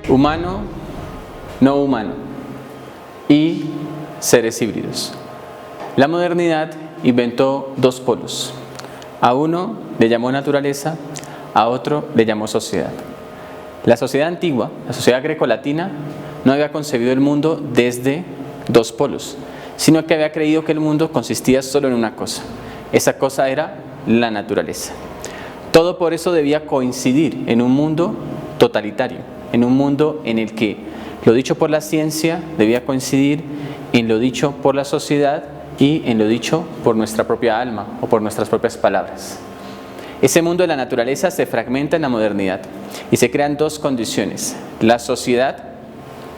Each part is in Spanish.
humano, no humano y seres híbridos. La modernidad inventó dos polos. A uno le llamó naturaleza, a otro le llamó sociedad. La sociedad antigua, la sociedad grecolatina, no había concebido el mundo desde dos polos, sino que había creído que el mundo consistía solo en una cosa. Esa cosa era la naturaleza. Todo por eso debía coincidir en un mundo totalitario, en un mundo en el que lo dicho por la ciencia debía coincidir en lo dicho por la sociedad y en lo dicho por nuestra propia alma o por nuestras propias palabras. Ese mundo de la naturaleza se fragmenta en la modernidad y se crean dos condiciones: la sociedad,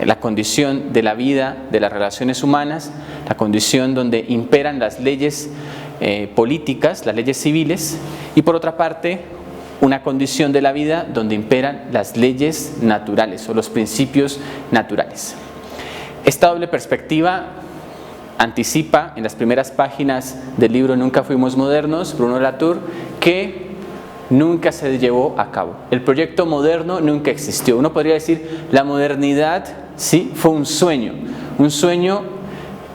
la condición de la vida, de las relaciones humanas, la condición donde imperan las leyes políticas, las leyes civiles, y por otra parte, una condición de la vida donde imperan las leyes naturales o los principios naturales. Esta doble perspectiva anticipa en las primeras páginas del libro Nunca fuimos modernos, Bruno Latour, que nunca se llevó a cabo. El proyecto moderno nunca existió. Uno podría decir, la modernidad sí fue un sueño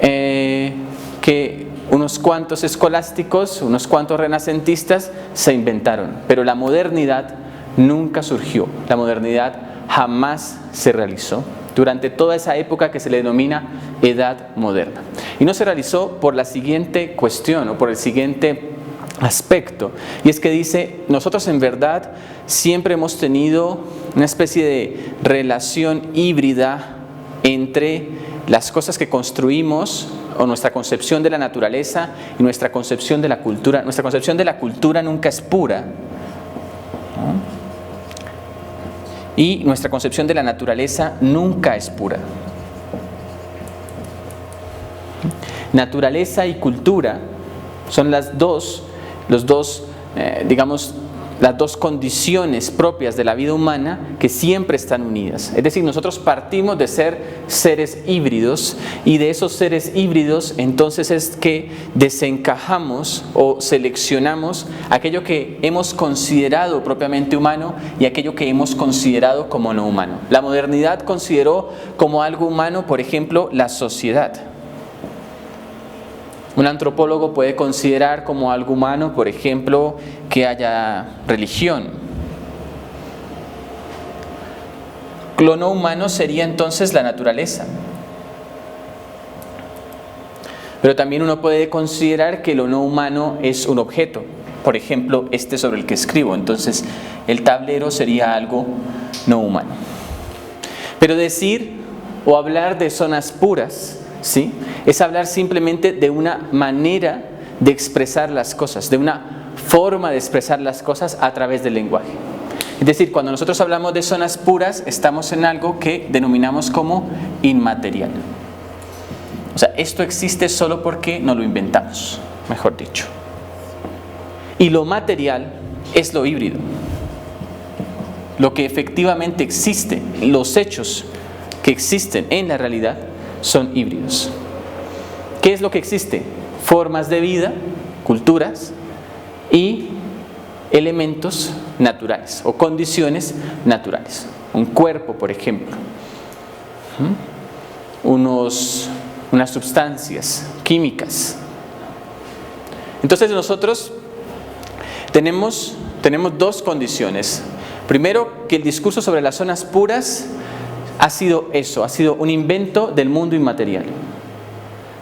que unos cuantos escolásticos, unos cuantos renacentistas se inventaron, pero la modernidad nunca surgió. La modernidad jamás se realizó durante toda esa época que se le denomina Edad Moderna. Y no se realizó por la siguiente cuestión o por el siguiente aspecto, y es que dice, nosotros en verdad siempre hemos tenido una especie de relación híbrida entre las cosas que construimos o nuestra concepción de la naturaleza y nuestra concepción de la cultura. Nuestra concepción de la cultura nunca es pura, ¿no? Y nuestra concepción de la naturaleza nunca es pura. Naturaleza y cultura son las dos condiciones propias de la vida humana que siempre están unidas. Es decir, nosotros partimos de ser seres híbridos, y de esos seres híbridos entonces es que desencajamos o seleccionamos aquello que hemos considerado propiamente humano y aquello que hemos considerado como no humano. La modernidad consideró como algo humano, por ejemplo, la sociedad. Un antropólogo puede considerar como algo humano, por ejemplo, que haya religión. Lo no humano sería entonces la naturaleza. Pero también uno puede considerar que lo no humano es un objeto. Por ejemplo, este sobre el que escribo. Entonces, el tablero sería algo no humano. Pero decir o hablar de zonas puras, ¿sí?, es hablar simplemente de una manera de expresar las cosas, de una forma de expresar las cosas a través del lenguaje. Es decir, cuando nosotros hablamos de zonas puras, estamos en algo que denominamos como inmaterial. O sea, esto existe solo porque nos lo inventamos, mejor dicho. Y lo material es lo híbrido. Lo que efectivamente existe, los hechos que existen en la realidad son híbridos. ¿Qué es lo que existe? Formas de vida, culturas y elementos naturales o condiciones naturales. Un cuerpo, por ejemplo. Unas sustancias químicas. Entonces nosotros tenemos dos condiciones. Primero, que el discurso sobre las zonas puras ha sido eso, ha sido un invento del mundo inmaterial.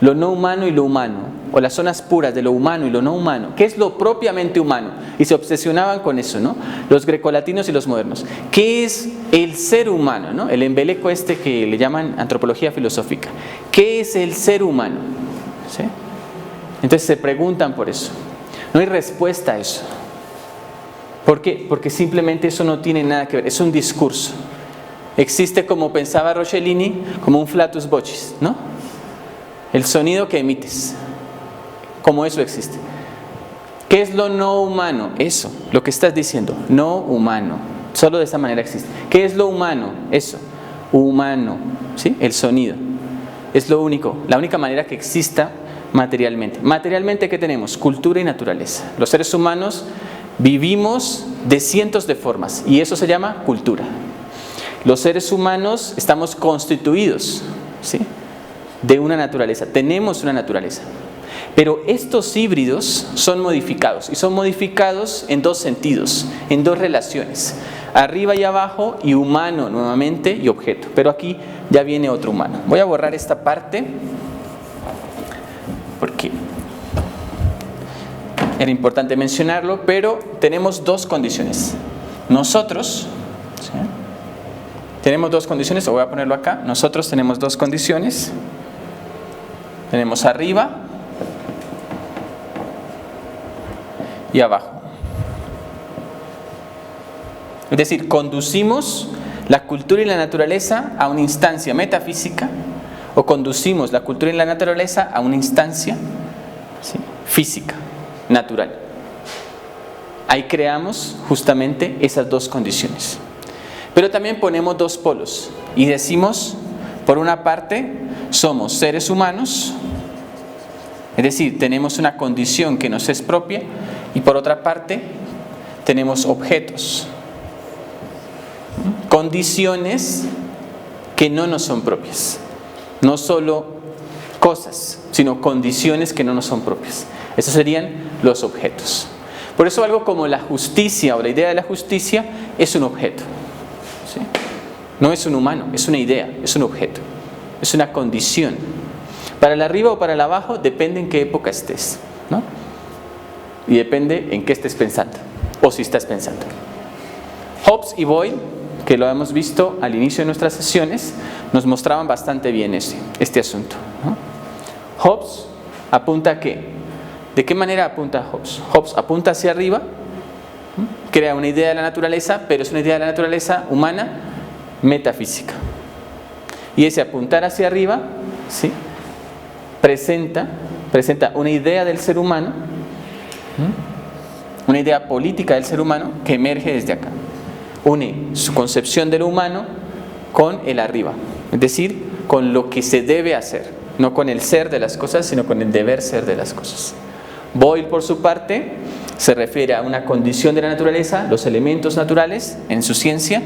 Lo no humano y lo humano, o las zonas puras de lo humano y lo no humano. ¿Qué es lo propiamente humano? Y se obsesionaban con eso, ¿no? Los grecolatinos y los modernos. ¿Qué es el ser humano, ¿no? El embeleco este que le llaman antropología filosófica. ¿Qué es el ser humano? ¿Sí? Entonces se preguntan por eso. No hay respuesta a eso. ¿Por qué? Porque simplemente eso no tiene nada que ver, es un discurso. Existe, como pensaba Rocellini, como un flatus vocis, ¿no? El sonido que emites, como eso existe. ¿Qué es lo no humano? Eso, lo que estás diciendo, no humano. Solo de esa manera existe. ¿Qué es lo humano? Eso, humano, ¿sí? El sonido. Es lo único, la única manera que exista materialmente. Materialmente, ¿qué tenemos? Cultura y naturaleza. Los seres humanos vivimos de cientos de formas y eso se llama cultura. Los seres humanos estamos constituidos, ¿sí?, de una naturaleza, tenemos una naturaleza. Pero estos híbridos son modificados, y son modificados en dos sentidos, en dos relaciones, arriba y abajo, y humano nuevamente y objeto. Pero aquí ya viene otro humano. Voy a borrar esta parte porque era importante mencionarlo, pero tenemos dos condiciones. Nosotros, ¿sí?, tenemos dos condiciones, o voy a ponerlo acá, nosotros tenemos dos condiciones. Tenemos arriba y abajo. Es decir, conducimos la cultura y la naturaleza a una instancia metafísica, o conducimos la cultura y la naturaleza a una instancia, ¿sí?, física, natural. Ahí creamos justamente esas dos condiciones. Pero también ponemos dos polos y decimos, por una parte, somos seres humanos, es decir, tenemos una condición que nos es propia, y por otra parte, tenemos objetos, condiciones que no nos son propias. No solo cosas, sino condiciones que no nos son propias. Esos serían los objetos. Por eso algo como la justicia, o la idea de la justicia, es un objeto, ¿sí? No es un humano, es una idea, es un objeto, es una condición. Para el arriba o para el abajo depende en qué época estés, ¿no? Y depende en qué estés pensando, o si estás pensando. Hobbes y Boyle, que lo hemos visto al inicio de nuestras sesiones, nos mostraban bastante bien este asunto, ¿no? Hobbes apunta a ¿qué? ¿De qué manera apunta Hobbes? Hobbes apunta hacia arriba, crea una idea de la naturaleza, pero es una idea de la naturaleza humana metafísica. Y ese apuntar hacia arriba, ¿sí?, presenta una idea del ser humano, una idea política del ser humano que emerge desde acá. Une su concepción de lo humano con el arriba, es decir, con lo que se debe hacer, no con el ser de las cosas, sino con el deber ser de las cosas. Boyle, por su parte, se refiere a una condición de la naturaleza, los elementos naturales en su ciencia,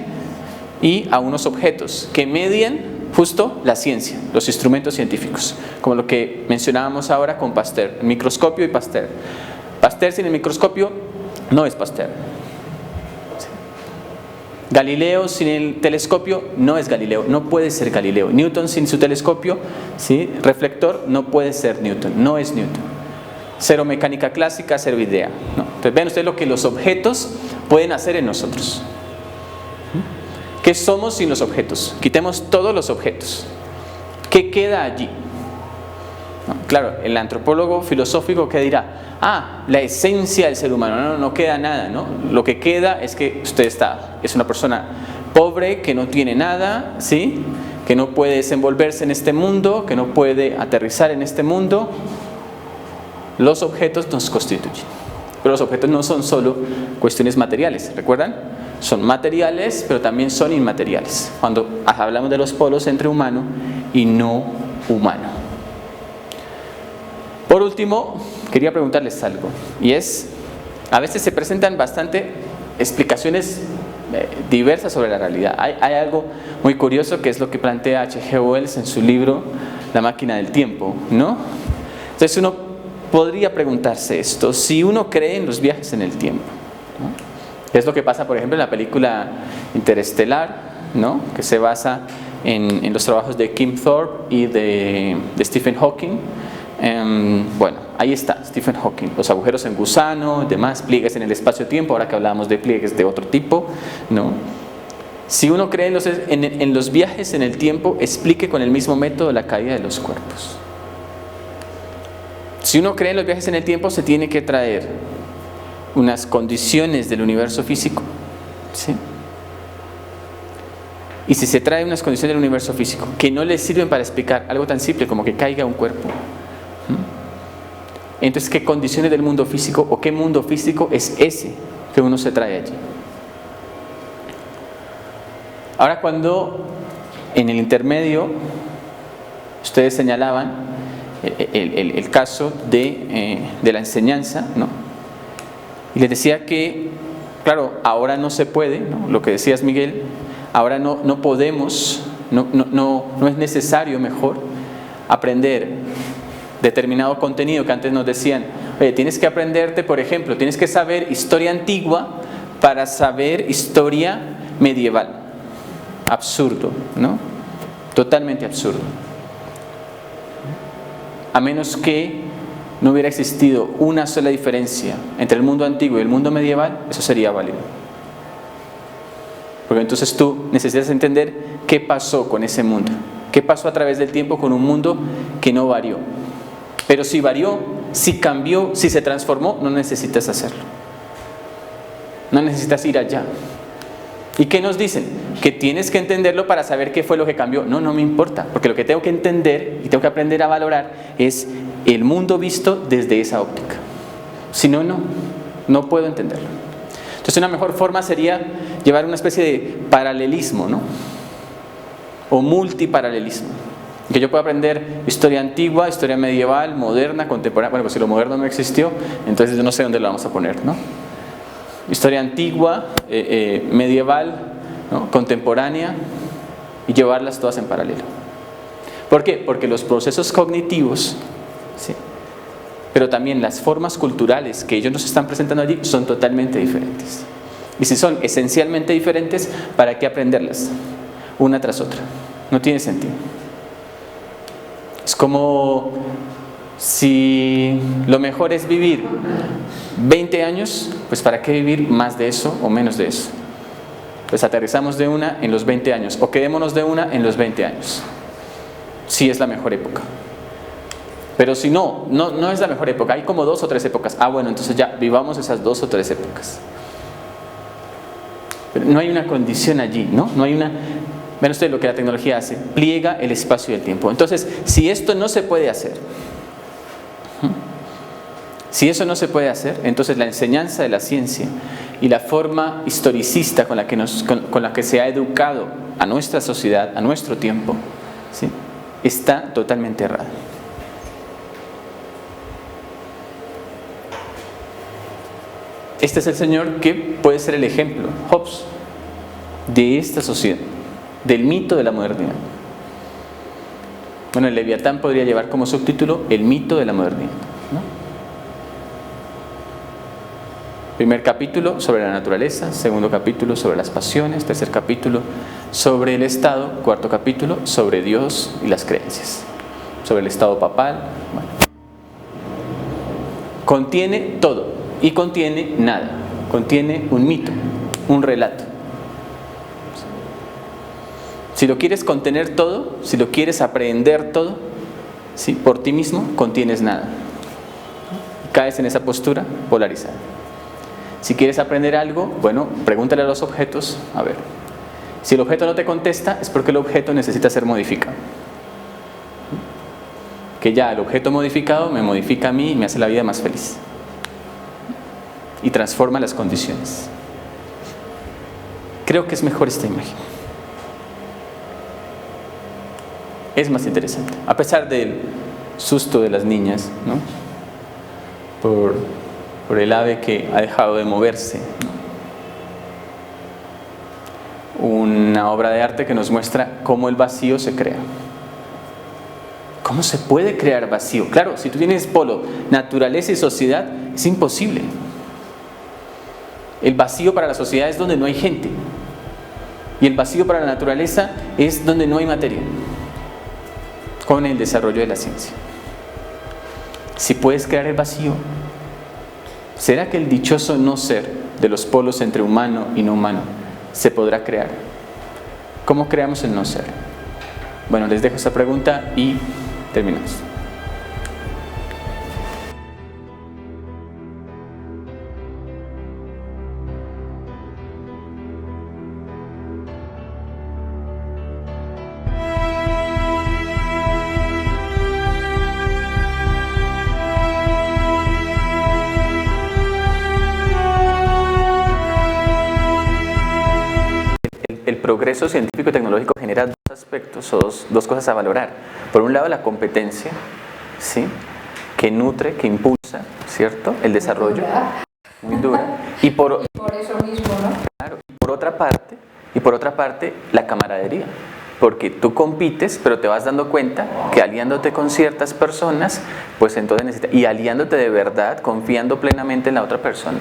y a unos objetos que median justo la ciencia, los instrumentos científicos, como lo que mencionábamos ahora con Pasteur, el microscopio y Pasteur. Pasteur sin el microscopio no es Pasteur. Galileo sin el telescopio no es Galileo, no puede ser Galileo. Newton sin su telescopio, ¿sí?, reflector, no puede ser Newton, no es Newton. Cero mecánica clásica, cero idea, ¿no? Entonces vean ustedes lo que los objetos pueden hacer en nosotros. ¿Qué somos sin los objetos? Quitemos todos los objetos. ¿Qué queda allí? ¿No? Claro, el antropólogo filosófico que dirá, la esencia del ser humano, no queda nada, ¿no? Lo que queda es que usted es una persona pobre, que no tiene nada, ¿sí?, que no puede desenvolverse en este mundo, que no puede aterrizar en este mundo. Los objetos nos constituyen. Pero los objetos no son solo cuestiones materiales, ¿recuerdan? Son materiales, pero también son inmateriales. Cuando hablamos de los polos entre humano y no humano. Por último, quería preguntarles algo, y es, a veces se presentan bastante explicaciones diversas sobre la realidad. Hay algo muy curioso que es lo que plantea H.G. Wells en su libro La máquina del tiempo, ¿no? Entonces uno podría preguntarse esto, si uno cree en los viajes en el tiempo, ¿no? Es lo que pasa, por ejemplo, en la película Interestelar, ¿no?, que se basa en los trabajos de Kim Thorpe y de Stephen Hawking. Bueno, ahí está Stephen Hawking, los agujeros en gusano, demás, pliegues en el espacio-tiempo, ahora que hablábamos de pliegues de otro tipo, ¿no? Si uno cree en los viajes en el tiempo, explique con el mismo método la caída de los cuerpos. Si uno cree en los viajes en el tiempo, se tiene que traer unas condiciones del universo físico, ¿sí? Y si se trae unas condiciones del universo físico que no le sirven para explicar algo tan simple como que caiga un cuerpo, entonces, ¿qué condiciones del mundo físico o qué mundo físico es ese que uno se trae allí? Ahora, cuando en el intermedio ustedes señalaban el caso de la enseñanza, ¿no?, y les decía que, claro, ahora no se puede, ¿no?, lo que decías, Miguel, Ahora no podemos, no es necesario mejor aprender determinado contenido que antes nos decían, oye, tienes que aprenderte, por ejemplo, tienes que saber historia antigua para saber historia medieval. Absurdo, ¿no? Totalmente absurdo. A menos que no hubiera existido una sola diferencia entre el mundo antiguo y el mundo medieval, eso sería válido. Porque entonces tú necesitas entender qué pasó con ese mundo, qué pasó a través del tiempo con un mundo que no varió. Pero si varió, si cambió, si se transformó, no necesitas hacerlo. No necesitas ir allá. ¿Y qué nos dicen? Que tienes que entenderlo para saber qué fue lo que cambió. No me importa, porque lo que tengo que entender y tengo que aprender a valorar es el mundo visto desde esa óptica. Si no, no puedo entenderlo. Entonces una mejor forma sería llevar una especie de paralelismo, ¿no? O multiparalelismo. Que yo pueda aprender historia antigua, historia medieval, moderna, contemporánea. Bueno, pues si lo moderno no existió, entonces yo no sé dónde lo vamos a poner, ¿no? Historia antigua, medieval, ¿no? Contemporánea, y llevarlas todas en paralelo. ¿Por qué? Porque los procesos cognitivos, ¿sí?, pero también las formas culturales que ellos nos están presentando allí son totalmente diferentes. Y si son esencialmente diferentes, ¿para qué aprenderlas una tras otra? No tiene sentido. Es como si lo mejor es vivir 20 años, pues ¿para qué vivir más de eso o menos de eso? Pues aterrizamos de una en los 20 años o quedémonos de una en los 20 años. Sí es la mejor época. Pero si no es la mejor época, hay como 2 o 3 épocas. Bueno, entonces ya vivamos esas 2 o 3 épocas. Pero no hay una condición allí, ¿no? No hay una... Ven ustedes lo que la tecnología hace, pliega el espacio y el tiempo. Entonces, si esto no se puede hacer, si eso no se puede hacer, entonces la enseñanza de la ciencia y la forma historicista con la que se ha educado a nuestra sociedad, a nuestro tiempo, ¿sí?, está totalmente errada. Este es el señor que puede ser el ejemplo, Hobbes, de esta sociedad, del mito de la modernidad. Bueno, el Leviatán podría llevar como subtítulo el mito de la modernidad, ¿no? Primer capítulo sobre la naturaleza, segundo capítulo sobre las pasiones, tercer capítulo sobre el Estado, cuarto capítulo sobre Dios y las creencias, sobre el Estado papal. Bueno. Contiene todo y contiene nada, contiene un mito, un relato. Si lo quieres contener todo, si lo quieres aprender todo, ¿sí?, por ti mismo, contienes nada. Caes en esa postura polarizada. Si quieres aprender algo, bueno, pregúntale a los objetos, a ver. Si el objeto no te contesta, es porque el objeto necesita ser modificado. Que ya el objeto modificado me modifica a mí y me hace la vida más feliz. Y transforma las condiciones. Creo que es mejor esta imagen. Es más interesante, a pesar del susto de las niñas, ¿no?, por el ave que ha dejado de moverse, ¿no? Una obra de arte que nos muestra cómo el vacío se crea. ¿Cómo se puede crear vacío? Claro, si tú tienes polo, naturaleza y sociedad, es imposible. El vacío para la sociedad es donde no hay gente. Y el vacío para la naturaleza es donde no hay materia. Con el desarrollo de la ciencia. Si puedes crear el vacío, ¿será que el dichoso no ser de los polos entre humano y no humano se podrá crear? ¿Cómo creamos el no ser? Bueno, les dejo esta pregunta y terminamos. El progreso científico y tecnológico genera dos aspectos o dos cosas a valorar. Por un lado, la competencia, ¿sí?, que nutre, que impulsa, ¿cierto?, el desarrollo. Muy dura. Y por eso mismo, ¿no? Claro. Por otra parte, Y por otra parte, la camaradería. Porque tú compites, pero te vas dando cuenta que aliándote con ciertas personas, pues entonces necesitas, y aliándote de verdad, confiando plenamente en la otra persona.